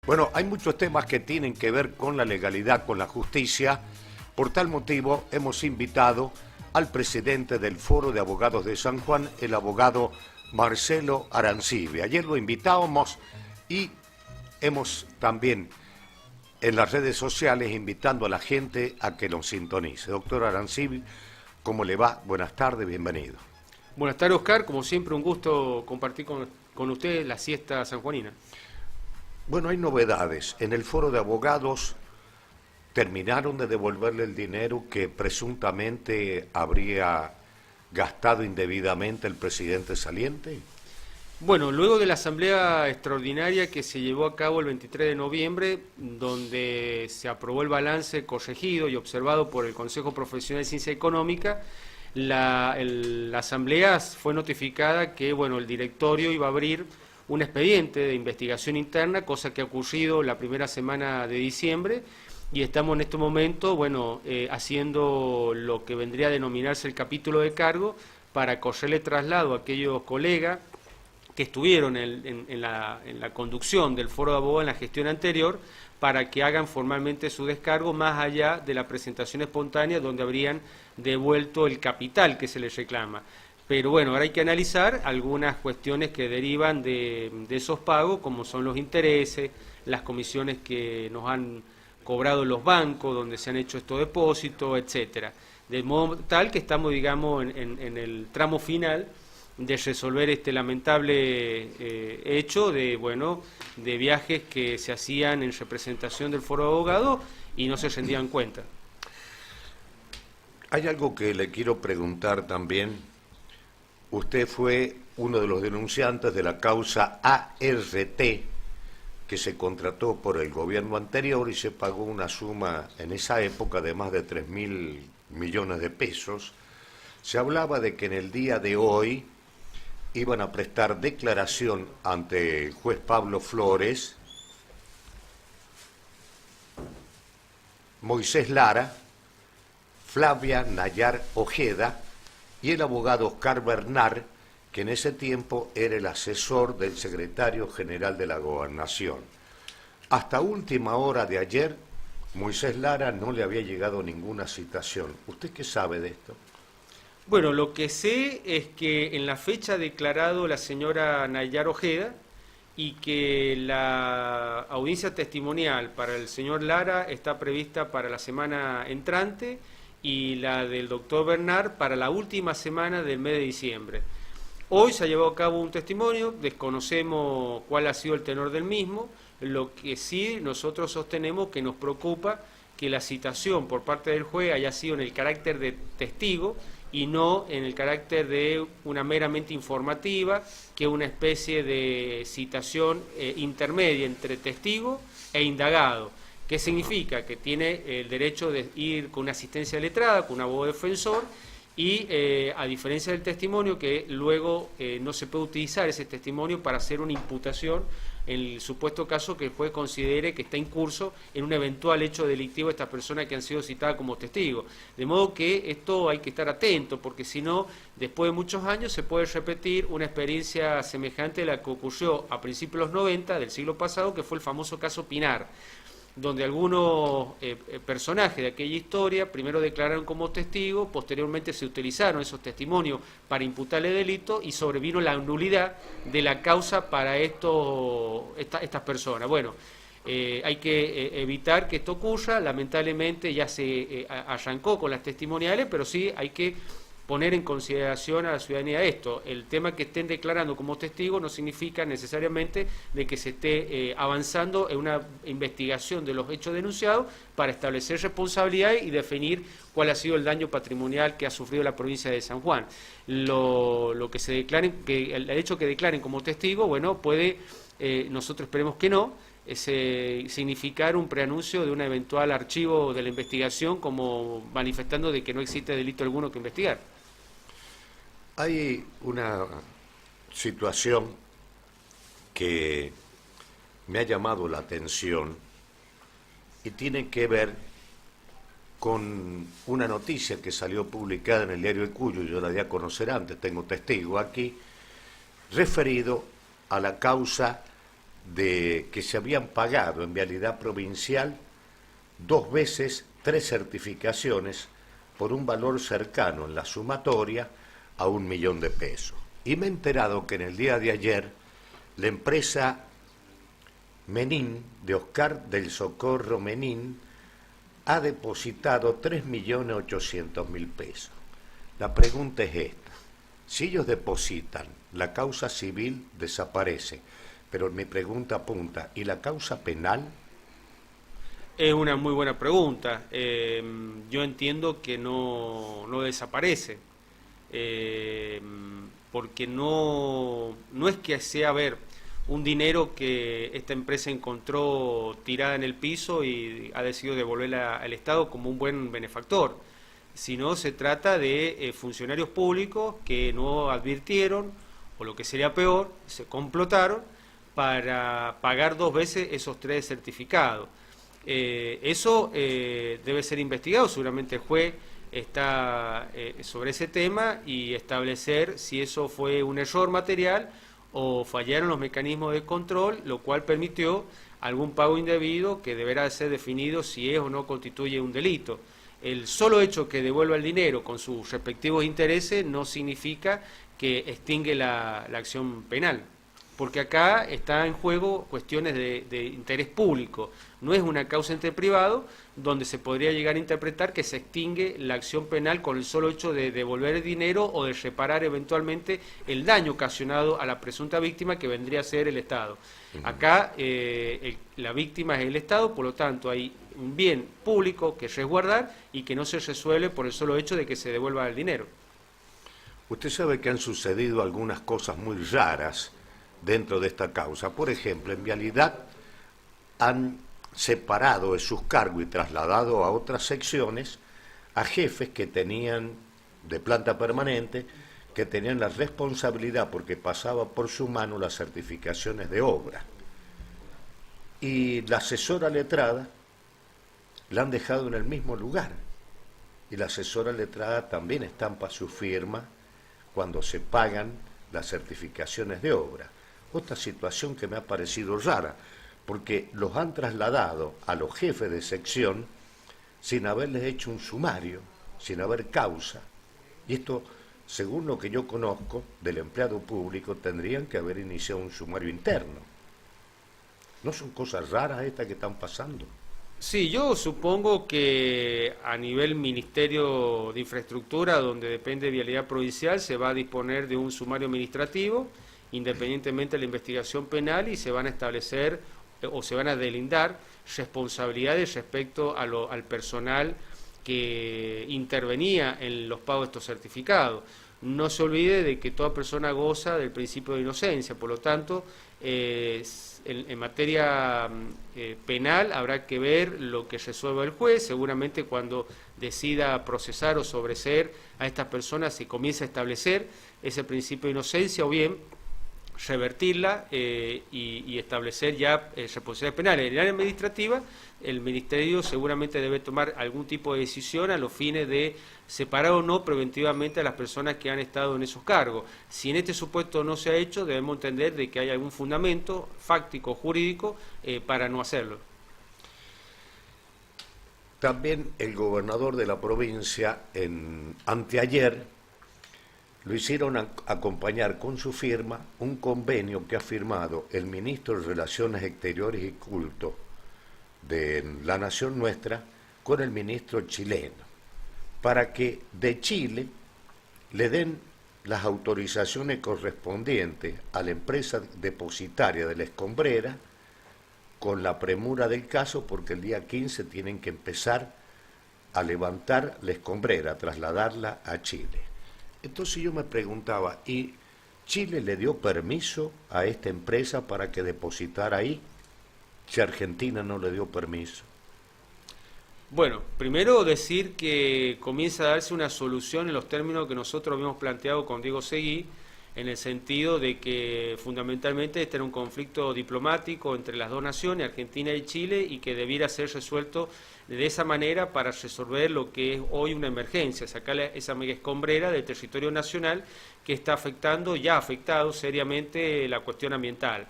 Bueno, hay muchos temas que tienen que ver con la legalidad, con la justicia. Por tal motivo, hemos invitado al presidente del Foro de Abogados de San Juan, el abogado Marcelo Arancibia. Ayer lo invitábamos y hemos también en las redes sociales invitando a la gente a que nos sintonice. Doctor Arancibia, ¿cómo le va? Buenas tardes, bienvenido. Buenas tardes, Oscar. Como siempre, un gusto compartir con usted la siesta sanjuanina. Bueno, hay novedades. En el Foro de Abogados terminaron de devolverle el dinero que presuntamente habría gastado indebidamente el presidente saliente. Bueno, luego de la asamblea extraordinaria que se llevó a cabo el 23 de noviembre, donde se aprobó el balance corregido y observado por el Consejo Profesional de Ciencia Económica, la asamblea fue notificada que, bueno, el directorio iba a abrir un expediente de investigación interna, cosa que ha ocurrido la primera semana de diciembre, y estamos en este momento, bueno, haciendo lo que vendría a denominarse el capítulo de cargo para correrle traslado a aquellos colegas que estuvieron en la conducción del Foro de Abogados en la gestión anterior, para que hagan formalmente su descargo, más allá de la presentación espontánea, donde habrían devuelto el capital que se les reclama. Pero bueno, ahora hay que analizar algunas cuestiones que derivan de esos pagos, como son los intereses, las comisiones que nos han cobrado los bancos, donde se han hecho estos depósitos, etcétera. De modo tal que estamos, digamos, en el tramo final de resolver este lamentable hecho de, bueno, de viajes que se hacían en representación del Foro de Abogados y no se rendían cuenta. Hay algo que le quiero preguntar también. Usted fue uno de los denunciantes de la causa ART, que se contrató por el gobierno anterior y se pagó una suma en esa época de más de 3.000 millones de pesos. Se hablaba de que en el día de hoy iban a prestar declaración ante el juez Pablo Flores, Moisés Lara, Flavia Nayar Ojeda y el abogado Oscar Bernard, que en ese tiempo era el asesor del secretario general de la Gobernación. Hasta última hora de ayer, Moisés Lara no le había llegado ninguna citación. ¿Usted qué sabe de esto? Bueno, lo que sé es que en la fecha ha declarado la señora Nayar Ojeda y que la audiencia testimonial para el señor Lara está prevista para la semana entrante y la del doctor Bernard para la última semana del mes de diciembre. Hoy se ha llevado a cabo un testimonio, desconocemos cuál ha sido el tenor del mismo, lo que sí nosotros sostenemos que nos preocupa que la citación por parte del juez haya sido en el carácter de testigo y no en el carácter de una meramente informativa, que una especie de citación intermedia entre testigo e indagado. ¿Qué significa? Que tiene el derecho de ir con una asistencia letrada, con un abogado defensor, y a diferencia del testimonio, que luego no se puede utilizar ese testimonio para hacer una imputación en el supuesto caso que el juez considere que está en curso en un eventual hecho delictivo de estas personas que han sido citadas como testigos. De modo que esto hay que estar atento, porque si no, después de muchos años se puede repetir una experiencia semejante a la que ocurrió a principios de los 90 del siglo pasado, que fue el famoso caso Pinar, donde algunos personajes de aquella historia primero declararon como testigos, posteriormente se utilizaron esos testimonios para imputarle delito y sobrevino la nulidad de la causa para estas personas. Bueno, hay que evitar que esto ocurra. Lamentablemente ya se arrancó con las testimoniales, pero sí hay que poner en consideración a la ciudadanía esto. El tema que estén declarando como testigos no significa necesariamente de que se esté avanzando en una investigación de los hechos denunciados para establecer responsabilidad y definir cuál ha sido el daño patrimonial que ha sufrido la provincia de San Juan. Lo que se declaren, que el hecho que declaren como testigo, bueno, puede, nosotros esperemos que no, significar un preanuncio de un eventual archivo de la investigación, como manifestando de que no existe delito alguno que investigar. Hay una situación que me ha llamado la atención y tiene que ver con una noticia que salió publicada en el diario El Cuyo, yo la di a conocer antes, tengo testigo aquí, referido a la causa de que se habían pagado en Vialidad Provincial 2 veces 3 certificaciones por un valor cercano en la sumatoria a 1 millón de pesos. Y me he enterado que en el día de ayer la empresa Menin, de Oscar del Socorro Menin, ha depositado 3.800.000 pesos. La pregunta es esta: si ellos depositan, la causa civil desaparece, pero mi pregunta apunta, ¿y la causa penal? Es una muy buena pregunta. Yo entiendo que no desaparece, porque no es que sea, a ver, un dinero que esta empresa encontró tirada en el piso y ha decidido devolverla al Estado como un buen benefactor, sino se trata de funcionarios públicos que no advirtieron, o lo que sería peor, se complotaron para pagar 2 veces esos 3 certificados. Eso debe ser investigado, seguramente el juez está sobre ese tema y establecer si eso fue un error material o fallaron los mecanismos de control, lo cual permitió algún pago indebido que deberá ser definido si es o no constituye un delito. El solo hecho que devuelva el dinero con sus respectivos intereses no significa que extingue la acción penal, porque acá está en juego cuestiones de interés público. No es una causa entre privados donde se podría llegar a interpretar que se extingue la acción penal con el solo hecho de devolver el dinero o de reparar eventualmente el daño ocasionado a la presunta víctima, que vendría a ser el Estado. Acá la víctima es el Estado, por lo tanto hay un bien público que resguardar y que no se resuelve por el solo hecho de que se devuelva el dinero. Usted sabe que han sucedido algunas cosas muy raras dentro de esta causa. Por ejemplo, en Vialidad han separado de sus cargos y trasladado a otras secciones a jefes que tenían, de planta permanente, que tenían la responsabilidad, porque pasaba por su mano las certificaciones de obra. Y la asesora letrada la han dejado en el mismo lugar. Y la asesora letrada también estampa su firma cuando se pagan las certificaciones de obra. Otra situación que me ha parecido rara, porque los han trasladado a los jefes de sección sin haberles hecho un sumario, sin haber causa. Y esto, según lo que yo conozco del empleado público, tendrían que haber iniciado un sumario interno. ¿No son cosas raras estas que están pasando? Sí, yo supongo que a nivel Ministerio de Infraestructura, donde depende de Vialidad Provincial, se va a disponer de un sumario administrativo, independientemente de la investigación penal, y se van a establecer o se van a delindar responsabilidades respecto al personal que intervenía en los pagos de estos certificados. No se olvide de que toda persona goza del principio de inocencia, por lo tanto, en materia penal habrá que ver lo que resuelva el juez. Seguramente cuando decida procesar o sobreseer a estas personas se comienza a establecer ese principio de inocencia, o bien revertirla y establecer ya responsabilidades penales. En el área administrativa, el Ministerio seguramente debe tomar algún tipo de decisión a los fines de separar o no preventivamente a las personas que han estado en esos cargos. Si en este supuesto no se ha hecho, debemos entender de que hay algún fundamento fáctico, jurídico, para no hacerlo. También el gobernador de la provincia, anteayer, lo hicieron acompañar con su firma un convenio que ha firmado el ministro de Relaciones Exteriores y Culto de la Nación Nuestra con el ministro chileno, para que de Chile le den las autorizaciones correspondientes a la empresa depositaria de la escombrera, con la premura del caso, porque el día 15 tienen que empezar a levantar la escombrera, a trasladarla a Chile. Entonces yo me preguntaba, ¿y Chile le dio permiso a esta empresa para que depositara ahí, si Argentina no le dio permiso? Bueno, primero decir que comienza a darse una solución en los términos que nosotros habíamos planteado con Diego Seguí, en el sentido de que fundamentalmente este era un conflicto diplomático entre las dos naciones, Argentina y Chile, y que debiera ser resuelto de esa manera para resolver lo que es hoy una emergencia, sacar esa mega escombrera del territorio nacional que está ya ha afectado seriamente la cuestión ambiental.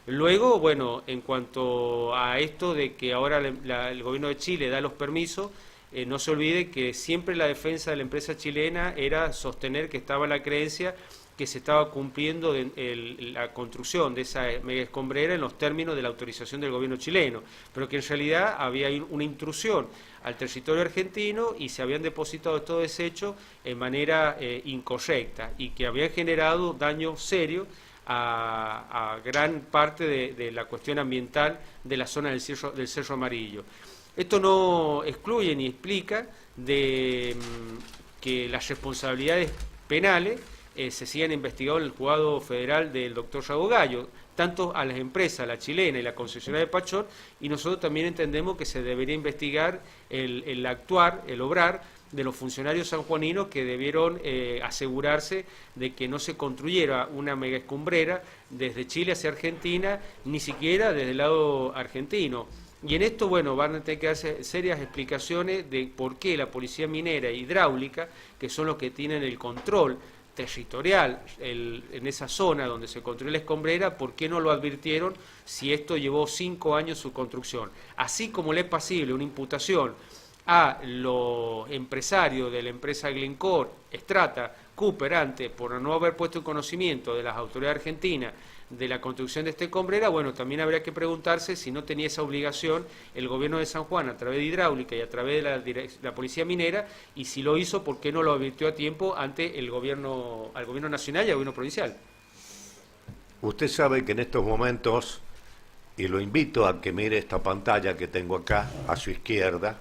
Luego, bueno, en cuanto a esto de que ahora el gobierno de Chile da los permisos, no se olvide que siempre la defensa de la empresa chilena era sostener que estaba la creencia que se estaba cumpliendo la construcción de esa mega escombrera en los términos de la autorización del gobierno chileno, pero que en realidad había una intrusión al territorio argentino y se habían depositado estos desechos en manera incorrecta y que habían generado daño serio a gran parte de la cuestión ambiental de la zona del Cerro Amarillo. Esto no excluye ni explica de que las responsabilidades penales se sigan investigando en el juzgado federal del doctor Rago Gallo, tanto a las empresas, la chilena y la concesionaria de Pachón, y nosotros también entendemos que se debería investigar el actuar, el obrar de los funcionarios sanjuaninos que debieron asegurarse de que no se construyera una mega escombrera desde Chile hacia Argentina, ni siquiera desde el lado argentino. Y en esto, bueno, van a tener que darse serias explicaciones de por qué la Policía Minera e Hidráulica, que son los que tienen el control territorial en esa zona donde se construyó la escombrera, ¿por qué no lo advirtieron si esto llevó 5 años su construcción? Así como le es posible una imputación a los empresarios de la empresa Glencore, Strata, Cooper, antes, por no haber puesto en conocimiento de las autoridades argentinas de la construcción de esta escombrera, bueno, también habría que preguntarse si no tenía esa obligación el gobierno de San Juan a través de Hidráulica y a través de la Policía Minera, y si lo hizo, ¿por qué no lo advirtió a tiempo ante al gobierno nacional y al gobierno provincial? Usted sabe que en estos momentos, y lo invito a que mire esta pantalla que tengo acá a su izquierda,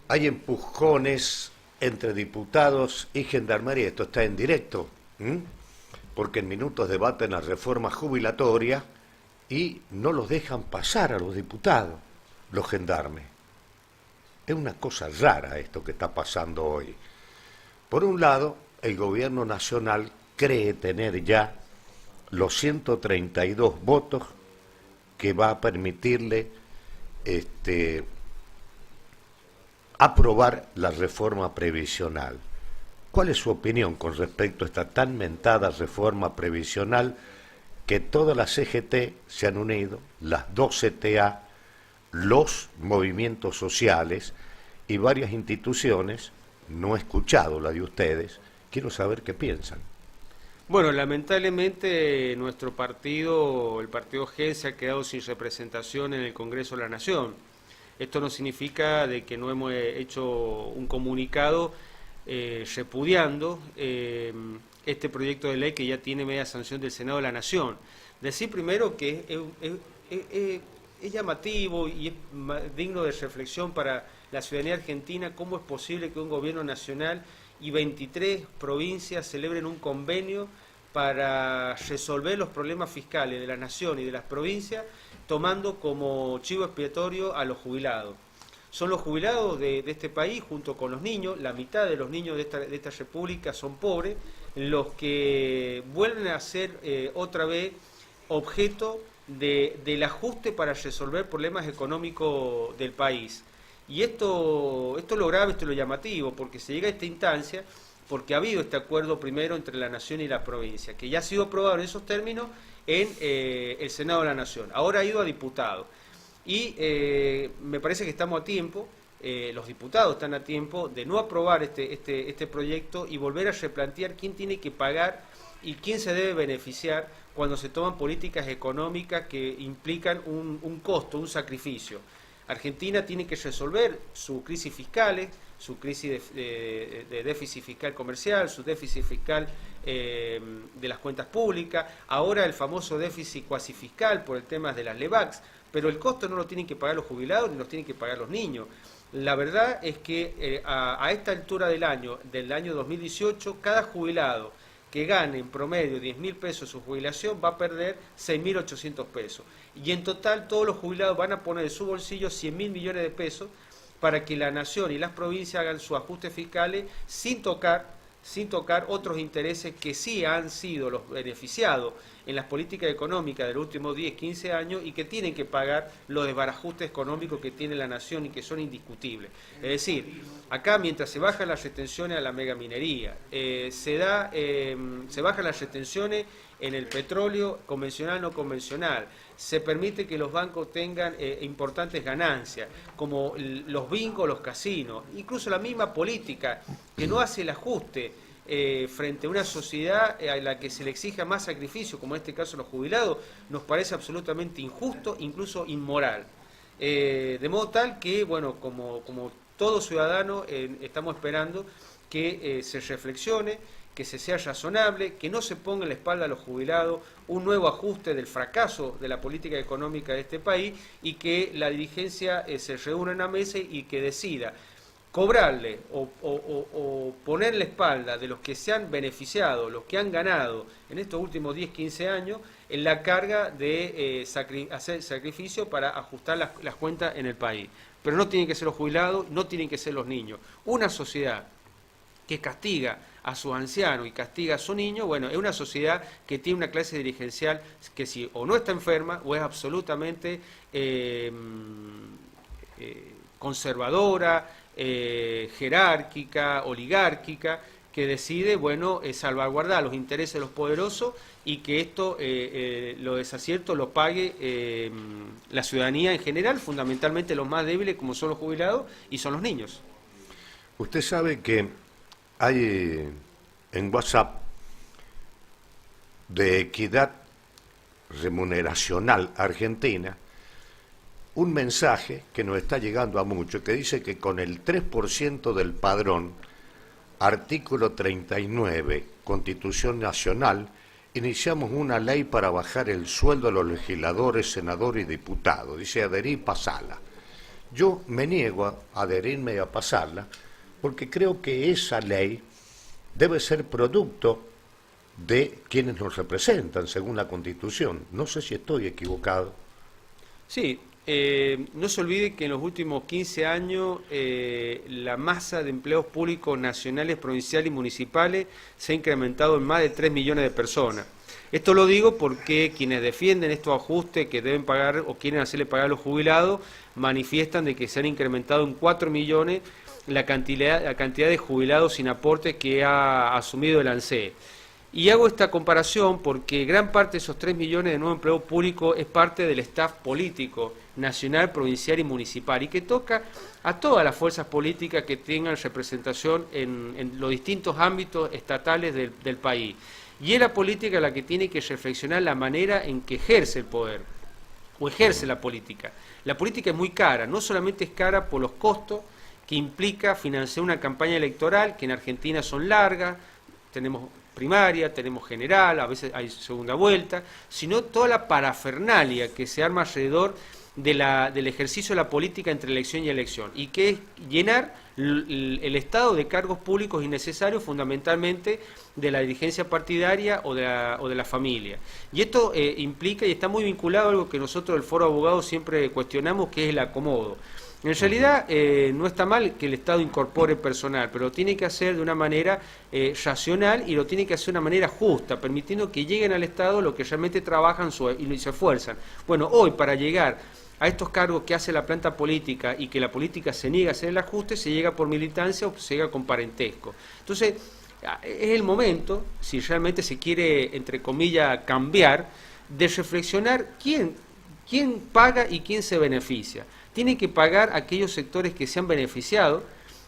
hay empujones entre diputados y gendarmería. Esto está en directo, porque en minutos debaten la reforma jubilatoria y no los dejan pasar a los diputados, los gendarmes. Es una cosa rara esto que está pasando hoy. Por un lado, el gobierno nacional cree tener ya los 132 votos que va a permitirle aprobar la reforma previsional. ¿Cuál es su opinión con respecto a esta tan mentada reforma previsional que todas las CGT se han unido, las 2 CTA, los movimientos sociales y varias instituciones? No he escuchado la de ustedes, quiero saber qué piensan. Bueno, lamentablemente nuestro partido, el partido G, se ha quedado sin representación en el Congreso de la Nación. Esto no significa de que no hemos hecho un comunicado repudiando este proyecto de ley que ya tiene media sanción del Senado de la Nación. Decir primero que es llamativo y es digno de reflexión para la ciudadanía argentina cómo es posible que un gobierno nacional y 23 provincias celebren un convenio para resolver los problemas fiscales de la nación y de las provincias, tomando como chivo expiatorio a los jubilados. Son los jubilados de este país, junto con los niños, la mitad de los niños de esta república son pobres, los que vuelven a ser otra vez objeto del ajuste para resolver problemas económicos del país. Y esto es lo grave, esto es lo llamativo, porque se llega a esta instancia porque ha habido este acuerdo primero entre la Nación y la provincia, que ya ha sido aprobado en esos términos en el Senado de la Nación. Ahora ha ido a diputados. Y me parece que estamos a tiempo, los diputados están a tiempo de no aprobar este proyecto y volver a replantear quién tiene que pagar y quién se debe beneficiar cuando se toman políticas económicas que implican un costo, un sacrificio. Argentina tiene que resolver sus crisis fiscales, su crisis de déficit fiscal comercial, su déficit fiscal de las cuentas públicas, ahora el famoso déficit cuasi fiscal por el tema de las LEVAX, pero el costo no lo tienen que pagar los jubilados ni lo tienen que pagar los niños. La verdad es que a esta altura del año 2018, cada jubilado que gane en promedio 10.000 pesos su jubilación va a perder 6.800 pesos. Y en total todos los jubilados van a poner de su bolsillo 100.000 millones de pesos para que la nación y las provincias hagan sus ajustes fiscales sin tocar otros intereses que sí han sido los beneficiados en las políticas económicas de los últimos 10, 15 años y que tienen que pagar los desbarajustes económicos que tiene la nación y que son indiscutibles. Es decir, acá mientras se bajan las retenciones a la megaminería, se bajan las retenciones en el petróleo convencional no convencional, se permite que los bancos tengan importantes ganancias, como los bingos, los casinos, incluso la misma política que no hace el ajuste frente a una sociedad a la que se le exija más sacrificio, como en este caso los jubilados, nos parece absolutamente injusto, incluso inmoral. De modo tal que, bueno, como todo ciudadano, estamos esperando que se reflexione, que se sea razonable, que no se ponga en la espalda a los jubilados un nuevo ajuste del fracaso de la política económica de este país y que la dirigencia se reúna en la mesa y que decida cobrarle o poner la espalda de los que se han beneficiado, los que han ganado en estos últimos 10, 15 años, en la carga de hacer sacrificio para ajustar las cuentas en el país. Pero no tienen que ser los jubilados, no tienen que ser los niños. Una sociedad que castiga a sus ancianos y castiga a su niño, bueno, es una sociedad que tiene una clase dirigencial que si o no está enferma o es absolutamente conservadora, jerárquica, oligárquica, que decide, bueno, salvaguardar los intereses de los poderosos y que esto, los desaciertos, los pague la ciudadanía en general, fundamentalmente los más débiles como son los jubilados y son los niños. Usted sabe que hay en WhatsApp de Equidad Remuneracional Argentina un mensaje que nos está llegando a muchos, que dice que con el 3% del padrón, artículo 39, Constitución Nacional, iniciamos una ley para bajar el sueldo a los legisladores, senadores y diputados. Dice adherir, pasarla. Yo me niego a adherirme y a pasarla, porque creo que esa ley debe ser producto de quienes nos representan, según la Constitución. No sé si estoy equivocado. Sí, no se olvide que en los últimos 15 años la masa de empleos públicos nacionales, provinciales y municipales se ha incrementado en más de 3 millones de personas. Esto lo digo porque quienes defienden estos ajustes que deben pagar o quieren hacerle pagar a los jubilados manifiestan de que se han incrementado en 4 millones la cantidad de jubilados sin aporte que ha asumido el ANSES. Y hago esta comparación porque gran parte de esos 3 millones de nuevos empleos públicos es parte del staff político, nacional, provincial y municipal, y que toca a todas las fuerzas políticas que tengan representación en los distintos ámbitos estatales del país. Y es la política la que tiene que reflexionar la manera en que ejerce el poder, o ejerce la política. La política es muy cara, no solamente es cara por los costos que implica financiar una campaña electoral, que en Argentina son largas, tenemos primaria, tenemos general, a veces hay segunda vuelta, sino toda la parafernalia que se arma alrededor del ejercicio de la política entre elección y elección, y que es llenar el Estado de cargos públicos innecesarios, fundamentalmente de la dirigencia partidaria o de la familia. Y esto implica, y está muy vinculado a algo que nosotros del Foro de Abogados siempre cuestionamos, que es el acomodo. En realidad no está mal que el Estado incorpore personal, pero lo tiene que hacer de una manera racional y lo tiene que hacer de una manera justa, permitiendo que lleguen al Estado los que realmente trabajan y se esfuerzan. Bueno, hoy para llegar a estos cargos que hace la planta política y que la política se niega a hacer el ajuste, se llega por militancia o se llega con parentesco. Entonces, es el momento, si realmente se quiere, entre comillas, cambiar, de reflexionar quién paga y quién se beneficia. Tienen que pagar aquellos sectores que se han beneficiado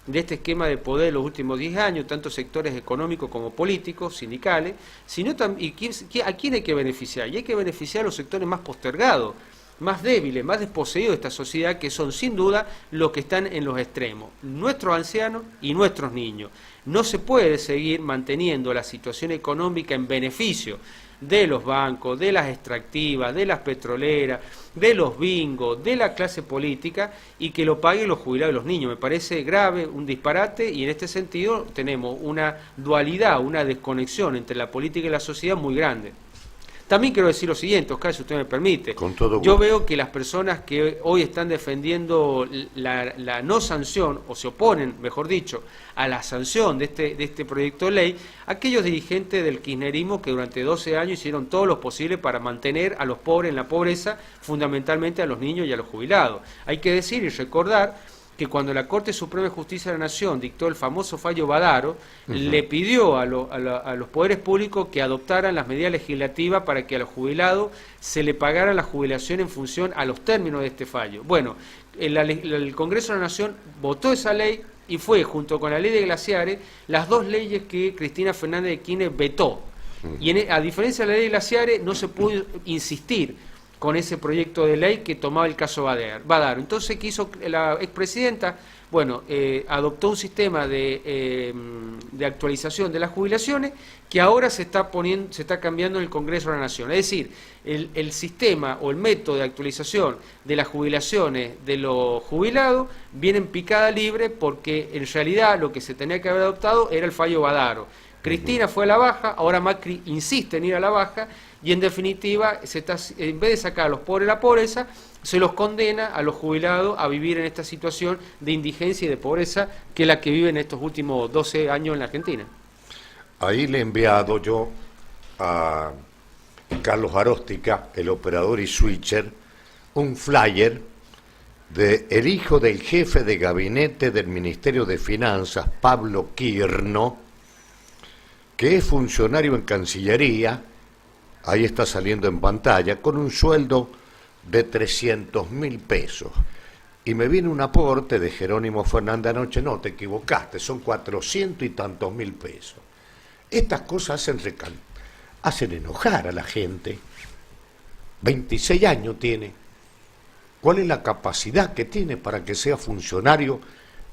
de este esquema de poder en los últimos 10 años, tanto sectores económicos como políticos, sindicales, sino ¿a quién hay que beneficiar? Y hay que beneficiar a los sectores más postergados, más débiles, más desposeídos de esta sociedad, que son sin duda los que están en los extremos, nuestros ancianos y nuestros niños. No se puede seguir manteniendo la situación económica en beneficio de los bancos, de las extractivas, de las petroleras, de los bingos, de la clase política, y que lo paguen los jubilados y los niños. Me parece grave, un disparate, y en este sentido tenemos una dualidad, una desconexión entre la política y la sociedad muy grande. También quiero decir lo siguiente, Oscar, si usted me permite. Con todo gusto. Yo veo que las personas que hoy están defendiendo la no sanción, o se oponen, mejor dicho, a la sanción de este proyecto de ley, aquellos dirigentes del kirchnerismo que durante 12 años hicieron todo lo posible para mantener a los pobres en la pobreza, fundamentalmente a los niños y a los jubilados. Hay que decir y recordar que cuando la Corte Suprema de Justicia de la Nación dictó el famoso fallo Badaro, le pidió a los poderes públicos que adoptaran las medidas legislativas para que a los jubilados se le pagara la jubilación en función a los términos de este fallo. Bueno, el Congreso de la Nación votó esa ley y fue, junto con la ley de glaciares, las dos leyes que Cristina Fernández de Kirchner vetó. Y a diferencia de la ley de glaciares, no se pudo insistir con ese proyecto de ley que tomaba el caso Badaro. Entonces, ¿qué hizo la expresidenta? Bueno, adoptó un sistema de actualización de las jubilaciones que ahora se está cambiando en el Congreso de la Nación. Es decir, el sistema o el método de actualización de las jubilaciones de los jubilados viene en picada libre porque en realidad lo que se tenía que haber adoptado era el fallo Badaro. Cristina fue a la baja, ahora Macri insiste en ir a la baja y en definitiva en vez de sacar a los pobres de la pobreza, se los condena a los jubilados a vivir en esta situación de indigencia y de pobreza que es la que viven estos últimos 12 años en la Argentina. Ahí le he enviado yo a Carlos Aróstica, el operador y switcher, un flyer de el hijo del jefe de gabinete del Ministerio de Finanzas, Pablo Quirno, que es funcionario en Cancillería, ahí está saliendo en pantalla, con un sueldo de 300.000 pesos. Y me viene un aporte de Jerónimo Fernández anoche, no, te equivocaste, son 400 y tantos mil pesos. Estas cosas hacen enojar a la gente. 26 años tiene. ¿Cuál es la capacidad que tiene para que sea funcionario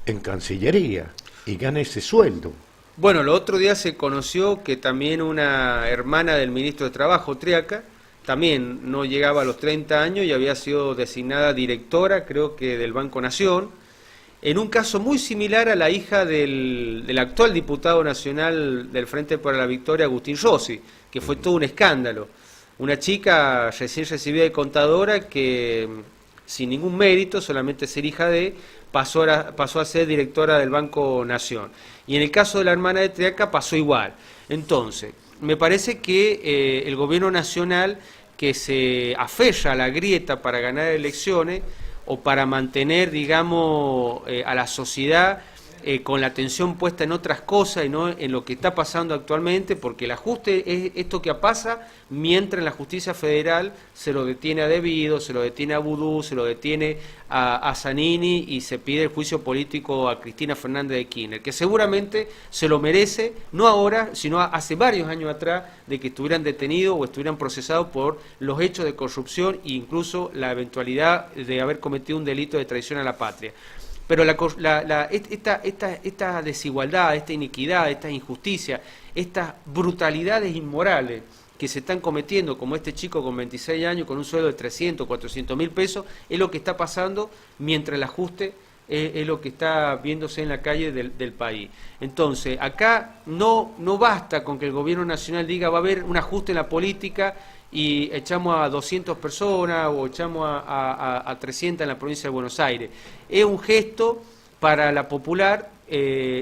en Cancillería y gane ese sueldo? Bueno, el otro día se conoció que también una hermana del ministro de Trabajo, Triaca, también no llegaba a los 30 años y había sido designada directora, creo que del Banco Nación, en un caso muy similar a la hija del actual diputado nacional del Frente para la Victoria, Agustín Rossi, que fue todo un escándalo. Una chica recién recibida de contadora que, sin ningún mérito, solamente ser hija de, pasó a ser directora del Banco Nación. Y en el caso de la hermana de Triaca pasó igual. Entonces, me parece que el gobierno nacional, que se aferra a la grieta para ganar elecciones o para mantener, digamos, a la sociedad con la atención puesta en otras cosas y no en lo que está pasando actualmente, porque el ajuste es esto que pasa mientras en la justicia federal se lo detiene a Debido, se lo detiene a Vudú, se lo detiene a Zanini y se pide el juicio político a Cristina Fernández de Kirchner, que seguramente se lo merece, no ahora, sino hace varios años atrás de que estuvieran detenidos o estuvieran procesados por los hechos de corrupción e incluso la eventualidad de haber cometido un delito de traición a la patria. Pero esta desigualdad, esta iniquidad, esta injusticia, estas brutalidades inmorales que se están cometiendo, como este chico con 26 años, con un sueldo de 300, 400 mil pesos, es lo que está pasando mientras el ajuste es lo que está viéndose en la calle del país. Entonces, acá no basta con que el gobierno nacional diga va a haber un ajuste en la política y echamos a 200 personas o echamos a 300 en la provincia de Buenos Aires. Es un gesto para la popular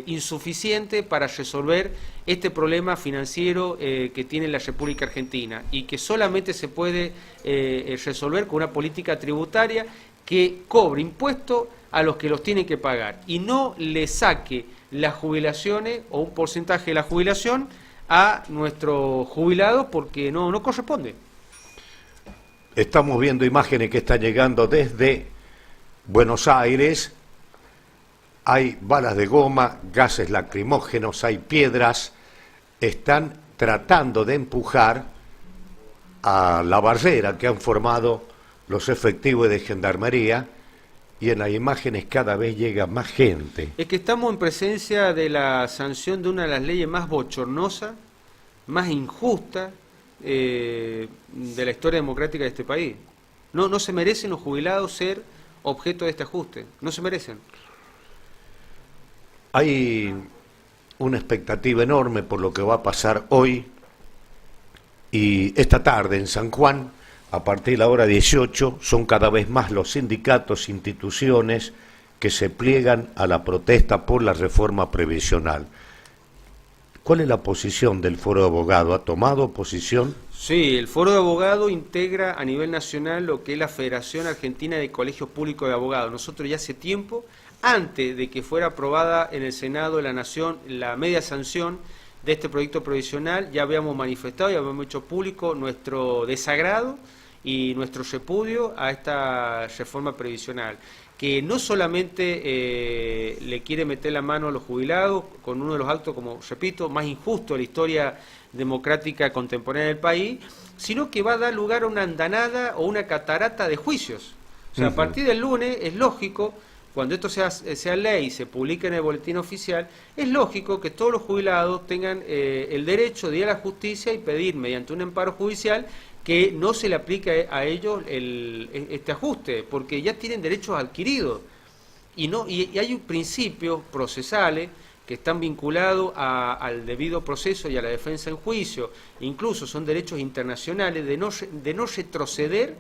insuficiente para resolver este problema financiero que tiene la República Argentina y que solamente se puede resolver con una política tributaria que cobre impuestos a los que los tienen que pagar y no le saque las jubilaciones o un porcentaje de la jubilación a nuestros jubilados porque no corresponde. Estamos viendo imágenes que están llegando desde Buenos Aires. Hay balas de goma, gases lacrimógenos, hay piedras. Están tratando de empujar a la barrera que han formado los efectivos de Gendarmería y en las imágenes cada vez llega más gente. Es que estamos en presencia de la sanción de una de las leyes más bochornosas, más injustas de la historia democrática de este país. No se merecen los jubilados ser objeto de este ajuste, no se merecen. Hay una expectativa enorme por lo que va a pasar hoy Y esta tarde en San Juan, a partir de la hora 18, son cada vez más los sindicatos, instituciones que se pliegan a la protesta por la reforma previsional. ¿Cuál es la posición del Foro de Abogados? ¿Ha tomado posición? Sí, el Foro de Abogados integra a nivel nacional lo que es la Federación Argentina de Colegios Públicos de Abogados. Nosotros ya hace tiempo, antes de que fuera aprobada en el Senado de la Nación la media sanción de este proyecto provisional, ya habíamos manifestado y habíamos hecho público nuestro desagrado y nuestro repudio a esta reforma previsional, que no solamente le quiere meter la mano a los jubilados con uno de los actos, como repito, más injustos de la historia democrática contemporánea del país, sino que va a dar lugar a una andanada o una catarata de juicios. O sea, a partir del lunes es lógico, cuando esto sea ley y se publique en el boletín oficial, es lógico que todos los jubilados tengan el derecho de ir a la justicia y pedir mediante un amparo judicial que no se le aplique a ellos este ajuste, porque ya tienen derechos adquiridos. Y hay principios procesales que están vinculados al debido proceso y a la defensa en juicio. Incluso son derechos internacionales de no retroceder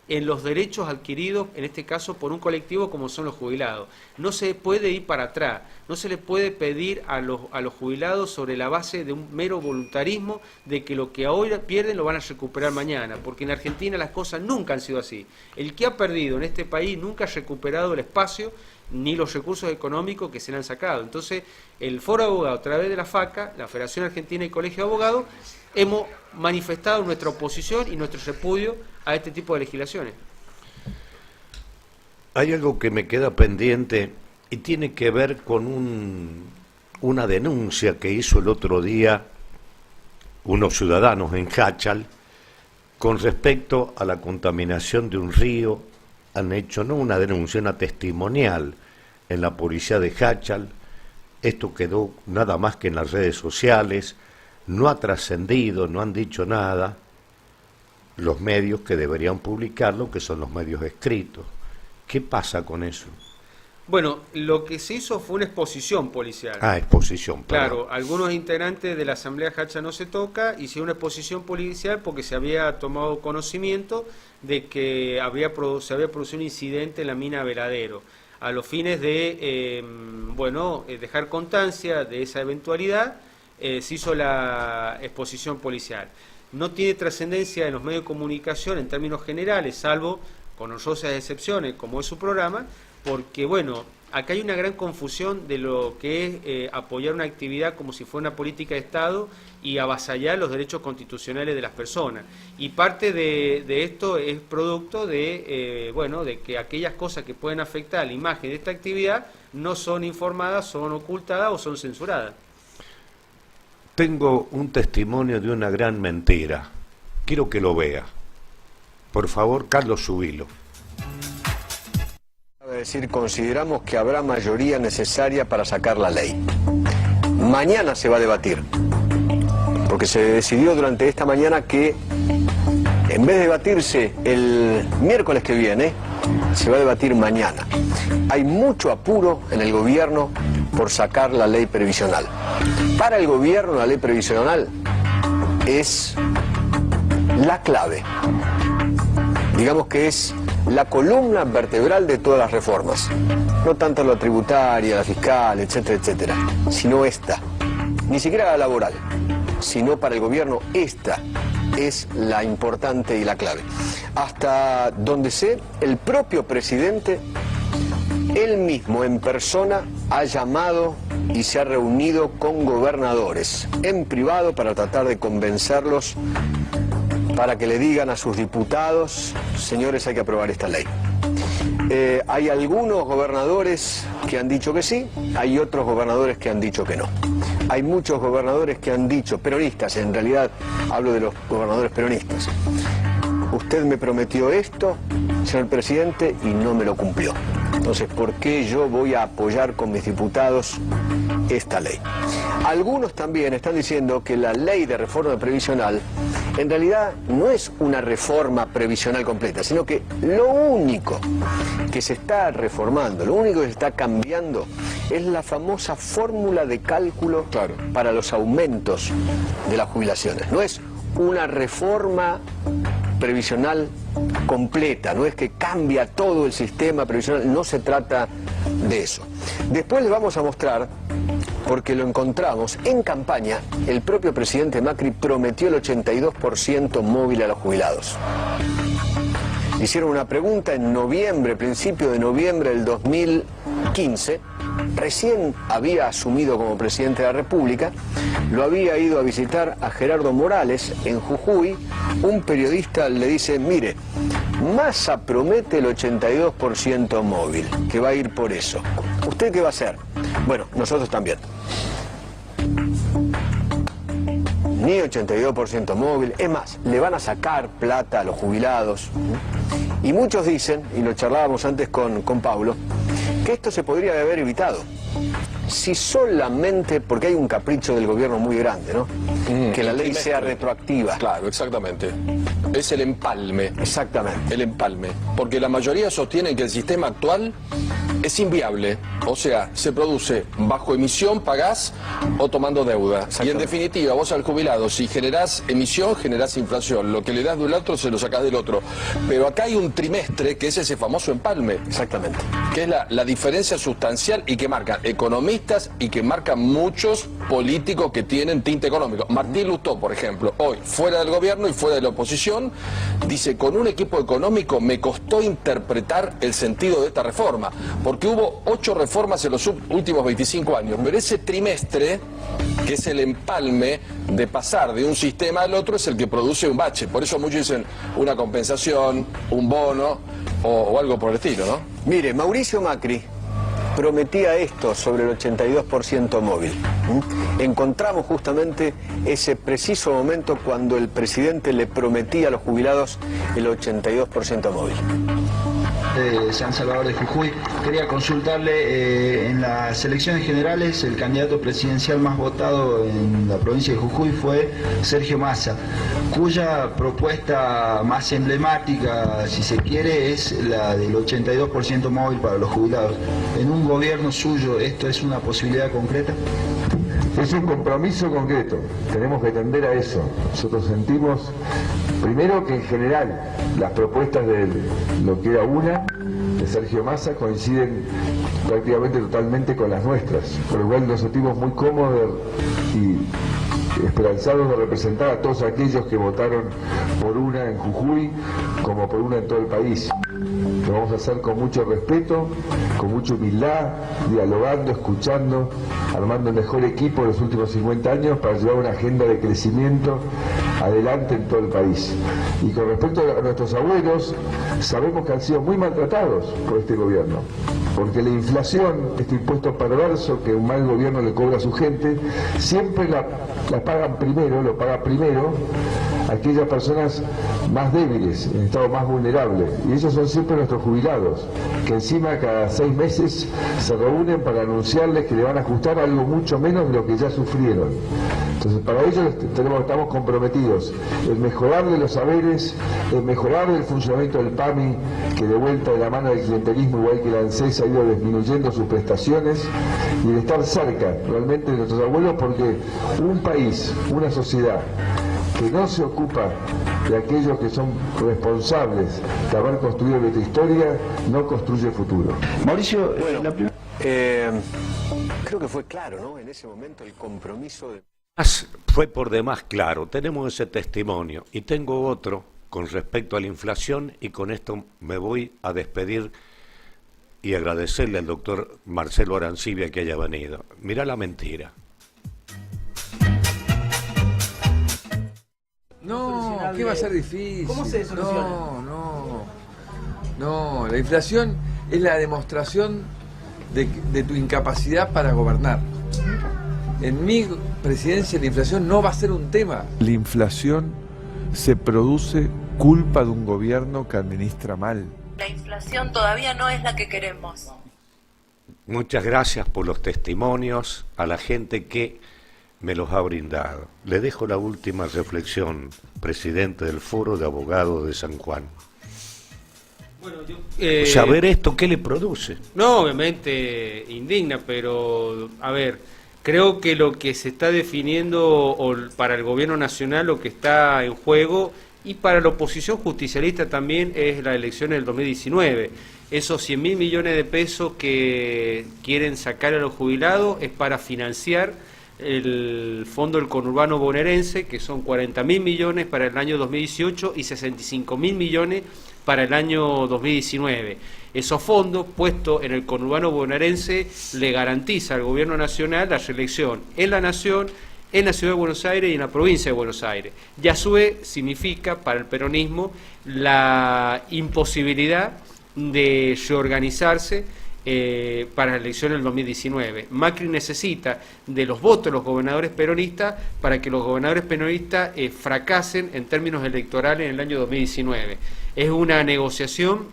en los derechos adquiridos, en este caso por un colectivo como son los jubilados. No se puede ir para atrás, no se le puede pedir a los jubilados sobre la base de un mero voluntarismo de que lo que hoy pierden lo van a recuperar mañana, porque en Argentina las cosas nunca han sido así. El que ha perdido en este país nunca ha recuperado el espacio ni los recursos económicos que se le han sacado. Entonces, el Foro de Abogados, a través de la FACA, la Federación Argentina de Colegios de Abogados, hemos manifestado nuestra oposición y nuestro repudio a este tipo de legislaciones. Hay algo que me queda pendiente y tiene que ver con una denuncia que hizo el otro día unos ciudadanos en Jáchal con respecto a la contaminación de un río. Han hecho no una denuncia, una testimonial en la policía de Jáchal. Esto quedó nada más que en las redes sociales, no ha trascendido, no han dicho nada los medios que deberían publicarlo, que son los medios escritos. ¿Qué pasa con eso? Bueno, lo que se hizo fue una exposición policial. Ah, exposición. Claro, algunos integrantes de la Asamblea Jáchal No Se Toca hicieron una exposición policial porque se había tomado conocimiento de que se había producido un incidente en la mina Veladero. A los fines de, dejar constancia de esa eventualidad, se hizo la exposición policial. No tiene trascendencia en los medios de comunicación en términos generales, salvo con honrosas excepciones, como es su programa, porque, acá hay una gran confusión de lo que es apoyar una actividad como si fuera una política de Estado y avasallar los derechos constitucionales de las personas. Y parte de esto es producto de que aquellas cosas que pueden afectar la imagen de esta actividad no son informadas, son ocultadas o son censuradas. Tengo un testimonio de una gran mentira. Quiero que lo vea. Por favor, Carlos, subilo. Es decir, consideramos que habrá mayoría necesaria para sacar la ley. Mañana se va a debatir, porque se decidió durante esta mañana que en vez de debatirse el miércoles que viene, se va a debatir mañana. Hay mucho apuro en el gobierno por sacar la ley previsional. Para el gobierno la ley previsional es la clave. Digamos que es la columna vertebral de todas las reformas. No tanto la tributaria, la fiscal, etcétera, etcétera, sino esta. Ni siquiera la laboral, sino para el gobierno esta es la importante y la clave. Hasta donde sé, el propio presidente, él mismo en persona, ha llamado y se ha reunido con gobernadores en privado para tratar de convencerlos para que le digan a sus diputados: señores, hay que aprobar esta ley. Hay algunos gobernadores que han dicho que sí, hay otros gobernadores que han dicho que no. Hay muchos gobernadores que han dicho, peronistas, en realidad hablo de los gobernadores peronistas: usted me prometió esto, señor presidente, y no me lo cumplió. Entonces, ¿por qué yo voy a apoyar con mis diputados esta ley? Algunos también están diciendo que la ley de reforma previsional en realidad no es una reforma previsional completa, sino que lo único que se está reformando, lo único que se está cambiando es la famosa fórmula de cálculo para los aumentos de las jubilaciones. No es una reforma previsional completa, no es que cambia todo el sistema previsional, no se trata de eso. Después les vamos a mostrar, porque lo encontramos en campaña, el propio presidente Macri prometió el 82% móvil a los jubilados. Hicieron una pregunta en noviembre, principio de noviembre del 2015, recién había asumido como presidente de la República, lo había ido a visitar a Gerardo Morales en Jujuy. Un periodista le dice, mire, Massa promete el 82% móvil, que va a ir por eso. ¿Usted qué va a hacer? Bueno, nosotros también. Ni 82% móvil, es más, le van a sacar plata a los jubilados. Y muchos dicen, y lo charlábamos antes con Paulo, que esto se podría haber evitado si solamente, porque hay un capricho del gobierno muy grande, ¿no? Que la ley sea retroactiva. Claro, exactamente. Es el empalme. Exactamente. El empalme. Porque la mayoría sostiene que el sistema actual es inviable. O sea, se produce bajo emisión, pagás o tomando deuda. Y en definitiva, vos al jubilado, si generás emisión, generás inflación. Lo que le das de un otro, se lo sacás del otro. Pero acá hay un trimestre que es ese famoso empalme. Exactamente. Que es la diferencia sustancial y que marcan economistas y que marcan muchos políticos que tienen tinte económico. Martín Lustó, por ejemplo, hoy, fuera del gobierno y fuera de la oposición, dice, con un equipo económico me costó interpretar el sentido de esta reforma, porque hubo 8 reformas en los últimos 25 años, pero ese trimestre, que es el empalme de pasar de un sistema al otro, es el que produce un bache. Por eso muchos dicen una compensación, un bono o algo por el estilo, ¿no? Mire, Mauricio Macri prometía esto sobre el 82% móvil. Encontramos justamente ese preciso momento cuando el presidente le prometía a los jubilados el 82% móvil. San Salvador de Jujuy. Quería consultarle, en las elecciones generales el candidato presidencial más votado en la provincia de Jujuy fue Sergio Massa, cuya propuesta más emblemática, si se quiere, es la del 82% móvil para los jubilados. En un gobierno suyo, ¿esto es una posibilidad concreta? Es un compromiso concreto, tenemos que tender a eso. Nosotros sentimos, primero, que en general las propuestas de lo que era una, de Sergio Massa, coinciden prácticamente totalmente con las nuestras, por lo cual nos sentimos muy cómodos y esperanzados de representar a todos aquellos que votaron por una en Jujuy como por una en todo el país. Lo vamos a hacer con mucho respeto, con mucha humildad, dialogando, escuchando, armando el mejor equipo de los últimos 50 años para llevar una agenda de crecimiento adelante en todo el país. Y con respecto a nuestros abuelos, sabemos que han sido muy maltratados por este gobierno, porque la inflación, este impuesto perverso que un mal gobierno le cobra a su gente, siempre la pagan primero, lo paga primero aquellas personas más débiles, en estado más vulnerable, y ellos son siempre nuestros jubilados, que encima cada 6 meses se reúnen para anunciarles que le van a ajustar algo mucho menos de lo que ya sufrieron. Entonces, para ello estamos comprometidos en mejorarle los saberes, en mejorarle el funcionamiento del PAMI, que de vuelta de la mano del clientelismo, igual que la ANSES, ha ido disminuyendo sus prestaciones, y de estar cerca realmente de nuestros abuelos, porque un país, una sociedad que no se ocupa de aquellos que son responsables de haber construido nuestra historia, no construye futuro. Mauricio, bueno, creo que fue claro, ¿no? En ese momento el compromiso de... Fue por demás claro, tenemos ese testimonio y tengo otro con respecto a la inflación, y con esto me voy a despedir y agradecerle al doctor Marcelo Arancibia que haya venido. Mirá la mentira. No, ¿qué va a ser difícil? ¿Cómo se soluciona? No, la inflación es la demostración de tu incapacidad para gobernar. En mi presidencia la inflación no va a ser un tema. La inflación se produce culpa de un gobierno que administra mal. La inflación todavía no es la que queremos. Muchas gracias por los testimonios a la gente que me los ha brindado. Le dejo la última reflexión, presidente del Foro de Abogados de San Juan. Bueno, Saber esto, ¿qué le produce? No, obviamente indigna, pero a ver, Creo que lo que se está definiendo para el gobierno nacional, lo que está en juego, y para la oposición justicialista también, es la elección del 2019. Esos 100.000 millones de pesos que quieren sacar a los jubilados es para financiar el fondo del conurbano bonaerense, que son 40.000 millones para el año 2018 y 65.000 millones para el año 2019. Esos fondos puestos en el conurbano bonaerense le garantiza al gobierno nacional la reelección en la nación, en la ciudad de Buenos Aires y en la provincia de Buenos Aires. Y a su vez significa para el peronismo la imposibilidad de reorganizarse para la elección del 2019. Macri necesita de los votos de los gobernadores peronistas para que los gobernadores peronistas fracasen en términos electorales en el año 2019. Es una negociación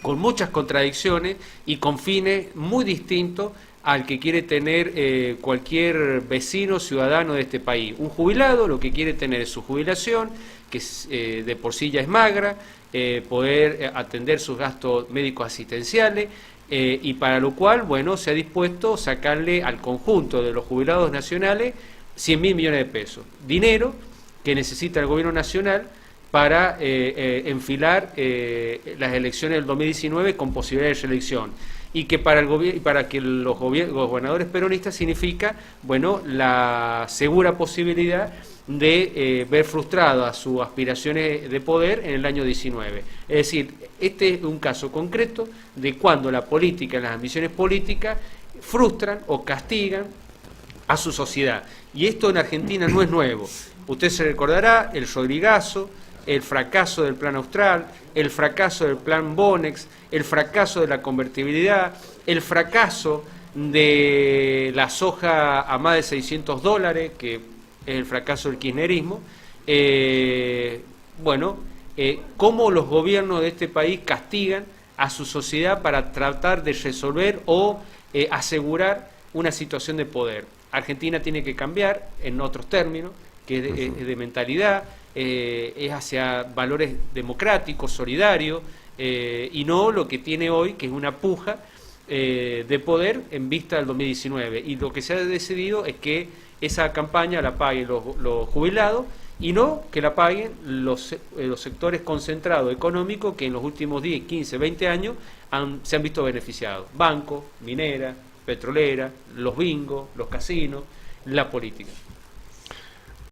con muchas contradicciones y con fines muy distintos al que quiere tener cualquier vecino ciudadano de este país. Un jubilado lo que quiere tener es su jubilación, que de por sí ya es magra, poder atender sus gastos médicos asistenciales, y para lo cual, bueno, se ha dispuesto sacarle al conjunto de los jubilados nacionales 100.000 millones de pesos. Dinero que necesita el gobierno nacional para enfilar las elecciones del 2019 con posibilidad de reelección. Y que para que los gobernadores peronistas significa, bueno, la segura posibilidad de ver frustradas sus aspiraciones de poder en el año 19. Es decir, este es un caso concreto de cuando la política y las ambiciones políticas frustran o castigan a su sociedad. Y esto en Argentina no es nuevo. Usted se recordará el Rodrigazo, el fracaso del Plan Austral, el fracaso del Plan Bonex, el fracaso de la convertibilidad, el fracaso de la soja a más de $600, que es el fracaso del kirchnerismo. Cómo los gobiernos de este país castigan a su sociedad para tratar de resolver o asegurar una situación de poder. Argentina tiene que cambiar en otros términos, que es de mentalidad, es hacia valores democráticos, solidarios, y no lo que tiene hoy, que es una puja de poder en vista del 2019. Y lo que se ha decidido es que esa campaña la paguen los jubilados y no que la paguen los sectores concentrados económicos que en los últimos 10, 15, 20 años se han visto beneficiados. Bancos, mineras, petroleras, los bingos, los casinos, la política.